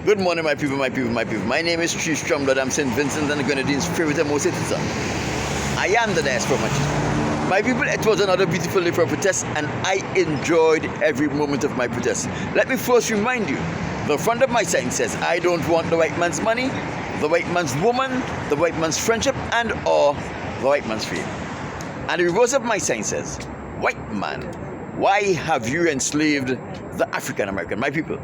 Good morning, my people, my people, my people. My name is Chief Stromblad. I'm St. Vincent and the Grenadines' favorite and most citizen. I am the diaspora machine. My people, it was another beautiful day for a protest, and I enjoyed every moment of my protest. Let me first remind you, the front of my sign says, I don't want the white man's money, the white man's woman, the white man's friendship, and or the white man's fame. And the reverse of my sign says, white man, why have you enslaved the African American? My people,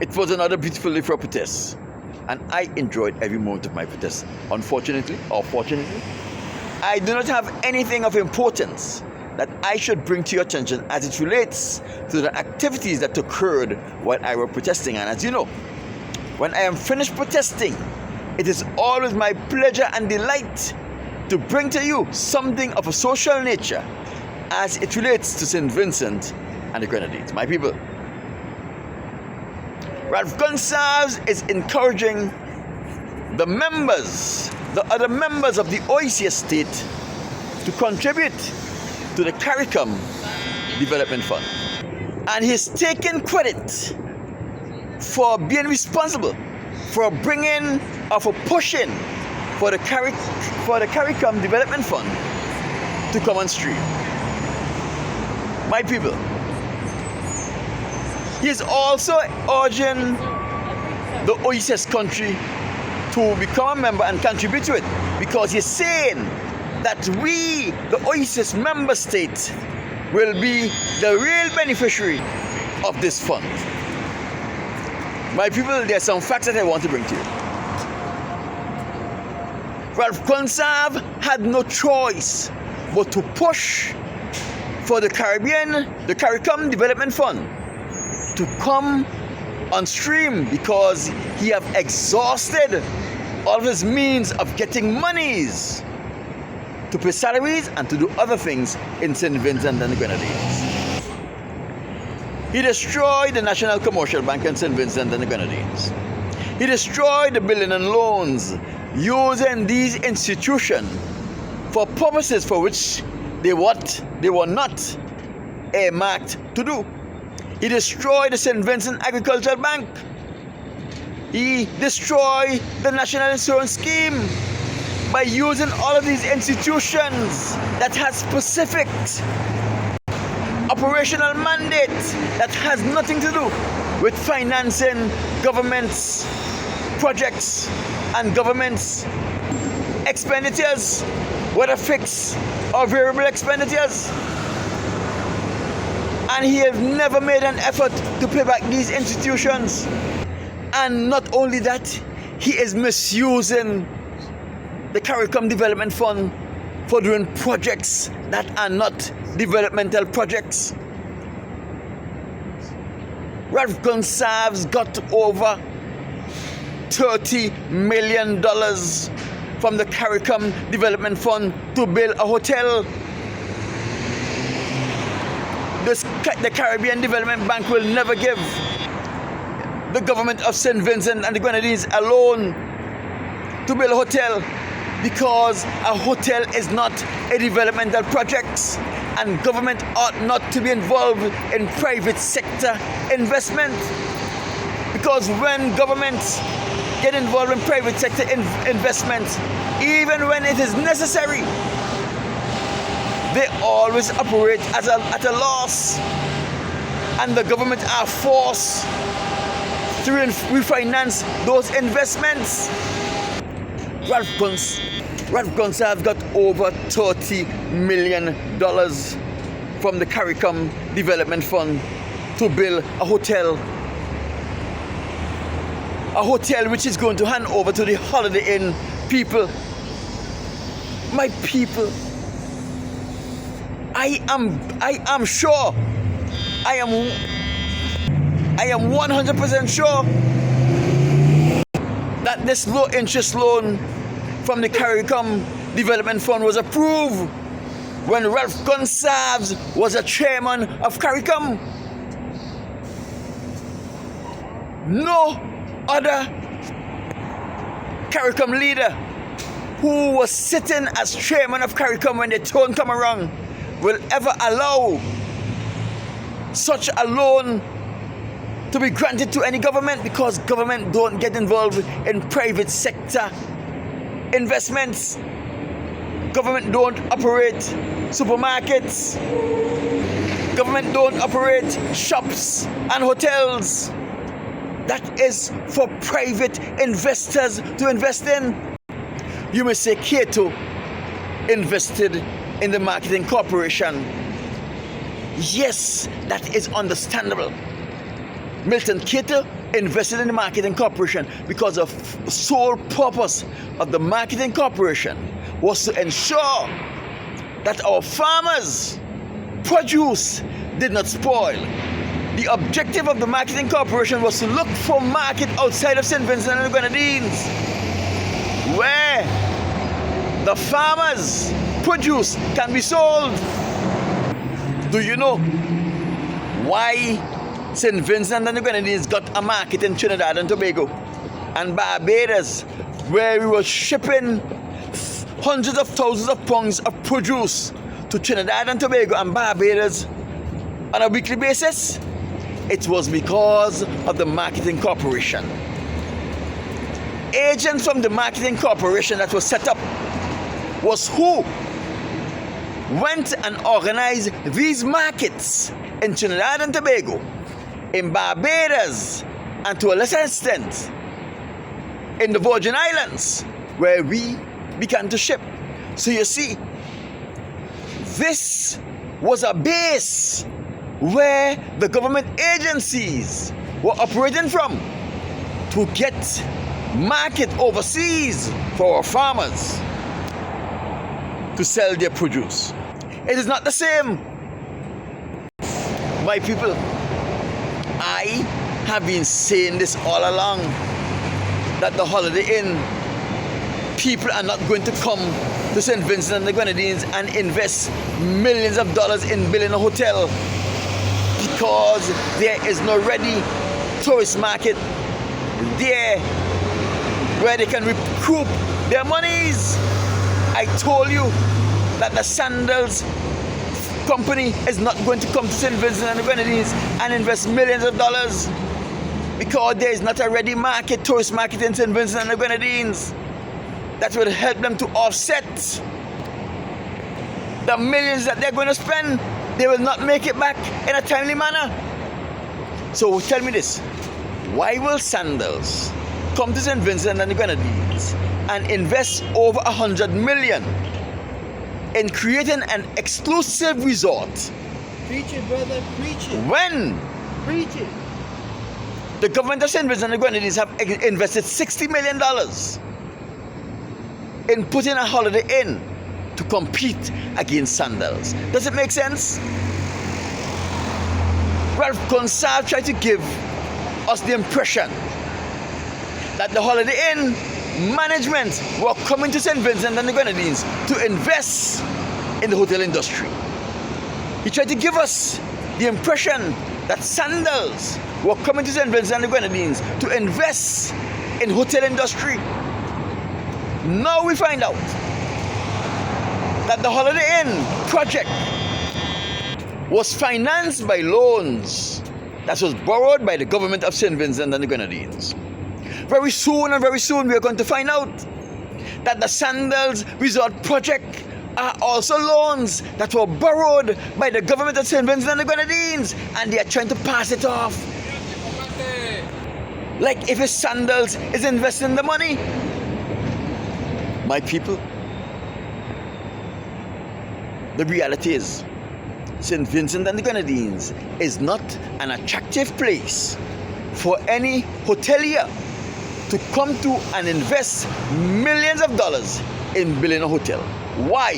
it was another beautiful day for a protest, and I enjoyed every moment of my protest. Unfortunately, or fortunately, I do not have anything of importance that I should bring to your attention as it relates to the activities that occurred while I was protesting. And as you know, when I am finished protesting, it is always my pleasure and delight to bring to you something of a social nature as it relates to St. Vincent and the Grenadines. My people, Ralph Gonsalves is encouraging the other members of the OEC estate to contribute to the CARICOM Development Fund. And he's taken credit for being responsible for bringing or for pushing for the CARICOM Development Fund to come on stream. My people, he is also urging the OECS country to become a member and contribute to it, because he's saying that we, the OECS member state, will be the real beneficiary of this fund. My people, there are some facts that I want to bring to you. Ralph Gonsalves had no choice but to push for the CARICOM Development Fund to come on stream, because he have exhausted all of his means of getting monies to pay salaries and to do other things in St. Vincent and the Grenadines. He destroyed the National Commercial Bank in St. Vincent and the Grenadines. He destroyed the building and loans, using these institutions for purposes for which they were not earmarked to do. He destroyed the St. Vincent Agricultural Bank. He destroyed the National Insurance Scheme by using all of these institutions that has specific operational mandate that has nothing to do with financing government's projects and government's expenditures, whether fixed or variable expenditures. And he has never made an effort to pay back these institutions. And not only that, he is misusing the CARICOM Development Fund for doing projects that are not developmental projects. Ralph Gonsalves got over $30 million from the CARICOM Development Fund to build a hotel. The Caribbean Development Bank will never give the government of St. Vincent and the Grenadines a loan to build a hotel, because a hotel is not a developmental project, and government ought not to be involved in private sector investment. Because when governments get involved in private sector investment, even when it is necessary, they always operate at a loss, and the government are forced to refinance those investments. Ralph Gonsalves got over $30 million from the CARICOM Development Fund to build a hotel which is going to hand over to the Holiday Inn people. My people, I am sure, I am 100% sure that this low interest loan from the CARICOM Development Fund was approved when Ralph Gonsalves was a chairman of CARICOM. No other CARICOM leader who was sitting as chairman of CARICOM when the turn come around will ever allow such a loan to be granted to any government, because government don't get involved in private sector investments. Government don't operate supermarkets. Government don't operate shops and hotels. That is for private investors to invest in. You may say Cato invested in the marketing corporation. Yes, that is understandable. Milton Cato invested in the marketing corporation because the sole purpose of the marketing corporation was to ensure that our farmers' produce did not spoil. The objective of the marketing corporation was to look for market outside of St. Vincent and the Grenadines, where the farmers' produce can be sold. Do you know why St. Vincent and the Grenadines got a market in Trinidad and Tobago and Barbados, where we were shipping hundreds of thousands of pounds of produce to Trinidad and Tobago and Barbados on a weekly basis? It was because of the marketing corporation. Agents from the marketing corporation that was set up was who went and organized these markets in Trinidad and Tobago, in Barbados, and to a lesser extent in the Virgin Islands, where we began to ship. So you see, this was a base where the government agencies were operating from to get market overseas for our farmers to sell their produce. It is not the same. My people, I have been saying this all along, that the Holiday Inn people are not going to come to St. Vincent and the Grenadines and invest millions of dollars in building a hotel, because there is no ready tourist market there where they can recoup their monies. I told you that the sandals company is not going to come to St. Vincent and the Grenadines and invest millions of dollars, because there is not a ready market, tourist market in St. Vincent and the Grenadines that will help them to offset the millions that they're going to spend. They will not make it back in a timely manner. So tell me this, why will Sandals come to St. Vincent and the Grenadines and invest over $100 million in creating an exclusive resort? Preach it, brother, preach it. When Preach it. the government of St. Vincent and the Grenadines have invested $60 million in putting a Holiday Inn to compete against Sandals? Does it make sense? Ralph Gonsalves tried to give us the impression that the Holiday Inn management were coming to St. Vincent and the Grenadines to invest in the hotel industry. He tried to give us the impression that Sandals were coming to St. Vincent and the Grenadines to invest in hotel industry. Now we find out that the Holiday Inn project was financed by loans that was borrowed by the government of St. Vincent and the Grenadines. Very soon we are going to find out that the Sandals Resort project are also loans that were borrowed by the government of St. Vincent and the Grenadines, and they are trying to pass it off like if Sandals is investing the money. My people, the reality is St. Vincent and the Grenadines is not an attractive place for any hotelier to come to and invest millions of dollars in building a hotel. Why?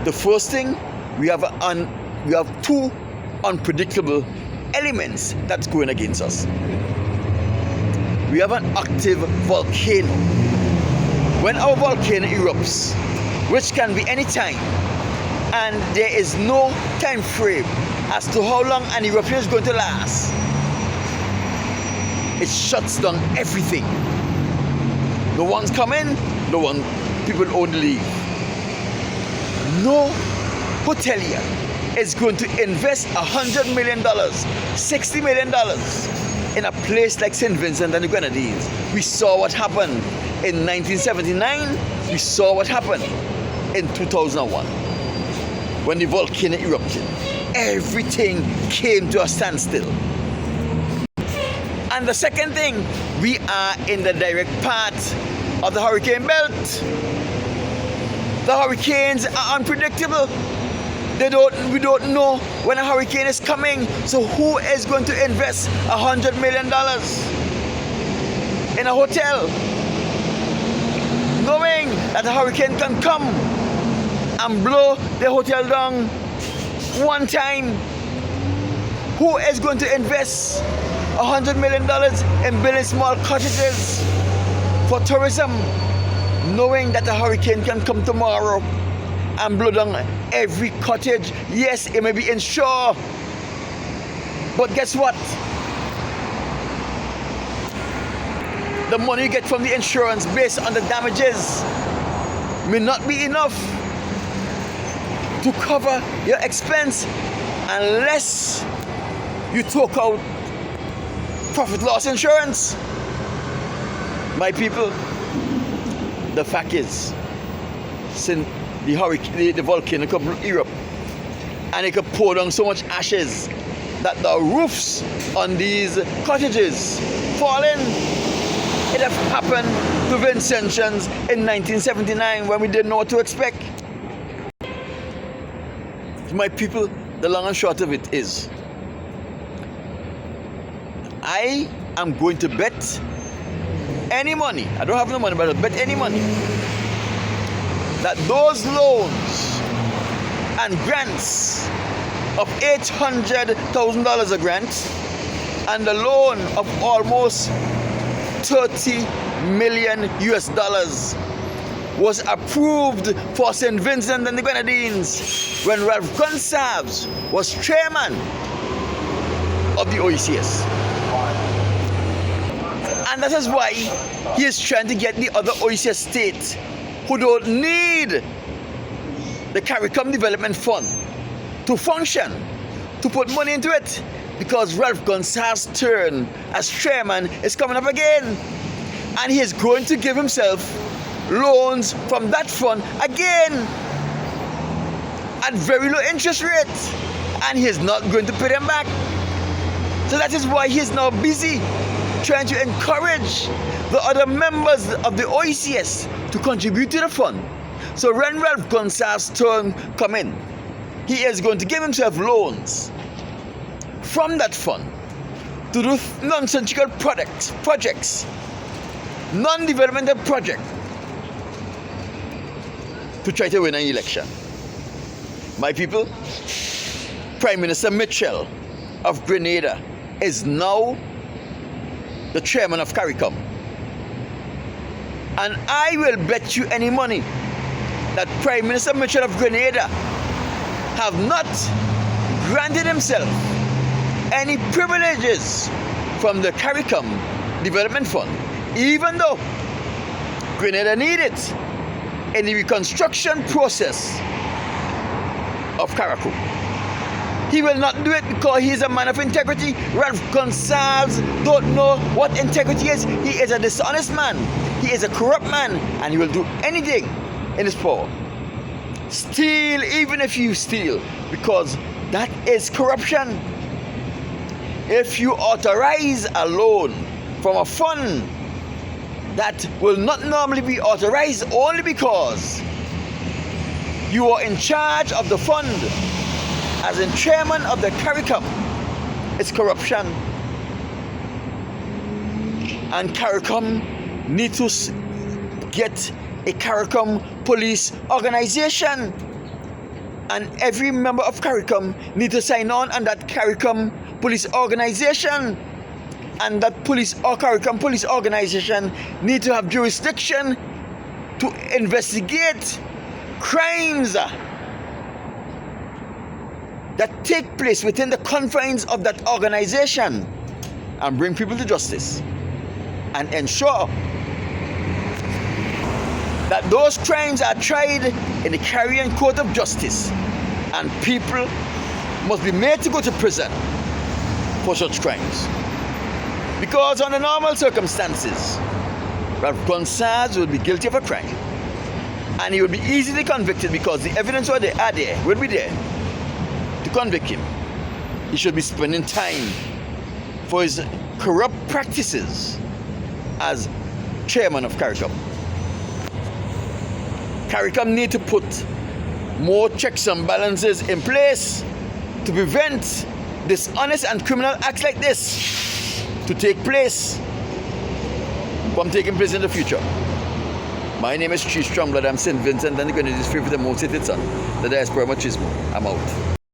The first thing, we have two unpredictable elements that's going against us. We have an active volcano. When our volcano erupts, which can be any time, and there is no time frame as to how long an eruption is going to last, it shuts down everything. The ones come in, the one people only leave. No hotelier is going to invest $100 million, $60 million in a place like St. Vincent and the Grenadines. We saw what happened in 1979. We saw what happened in 2001 when the volcano erupted. Everything came to a standstill. And the second thing, we are in the direct path of the hurricane belt. The hurricanes are unpredictable. We don't know when a hurricane is coming. So who is going to invest $100 million in a hotel, knowing that a hurricane can come and blow the hotel down one time? Who is going to invest $100 million in building small cottages for tourism, knowing that a hurricane can come tomorrow and blow down every cottage? Yes, it may be insured, but guess what? The money you get from the insurance based on the damages may not be enough to cover your expense unless you took out profit loss insurance. My people, the fact is, since the volcano could erupt and it could pour down so much ashes that the roofs on these cottages fall in. It have happened to Vincentians in 1979 when we didn't know what to expect. My people, the long and short of it is, I am going to bet any money, I don't have no money, but I'll bet any money that those loans and grants of $800,000 a grant and the loan of almost $30 million was approved for St. Vincent and the Grenadines when Ralph Gonsalves was chairman of the OECS. And that is why he is trying to get the other OECS states who don't need the CARICOM Development Fund to function, to put money into it, because Ralph Gonsalves' turn as chairman is coming up again. And he is going to give himself loans from that fund again at very low interest rate, and he is not going to pay them back. So that is why he is now busy trying to encourage the other members of the OECS to contribute to the fund. So when Ralph Gonsalves' turn come in, he is going to give himself loans from that fund to do nonsensical projects, non-developmental projects, to try to win an election. My people, Prime Minister Mitchell of Grenada is now the chairman of CARICOM. And I will bet you any money that Prime Minister Mitchell of Grenada have not granted himself any privileges from the CARICOM Development Fund, even though Grenada needed it in the reconstruction process of CARICOM. He will not do it because he is a man of integrity. Ralph Gonsalves don't know what integrity is. He is a dishonest man. He is a corrupt man, and he will do anything in his power. Steal, even if you steal, because that is corruption. If you authorize a loan from a fund that will not normally be authorized only because you are in charge of the fund as in chairman of the CARICOM, it's corruption. And CARICOM need to get a CARICOM police organization, and every member of CARICOM need to sign on that CARICOM police organization, and that police or CARICOM police organization need to have jurisdiction to investigate crimes that take place within the confines of that organization and bring people to justice and ensure that those crimes are tried in the Caribbean Court of Justice and people must be made to go to prison for such crimes. Because under normal circumstances, Ralph Gonsalves will be guilty of a crime and he will be easily convicted because the evidence will be there to convict him. He should be spending time for his corrupt practices as chairman of CARICOM. CARICOM need to put more checks and balances in place to prevent dishonest and criminal acts like this to take place from taking place in the future. My name is Chief Stromblad. I'm St. Vincent and the Grenadines' favorite and most hated son, the diaspora machismo. I'm out.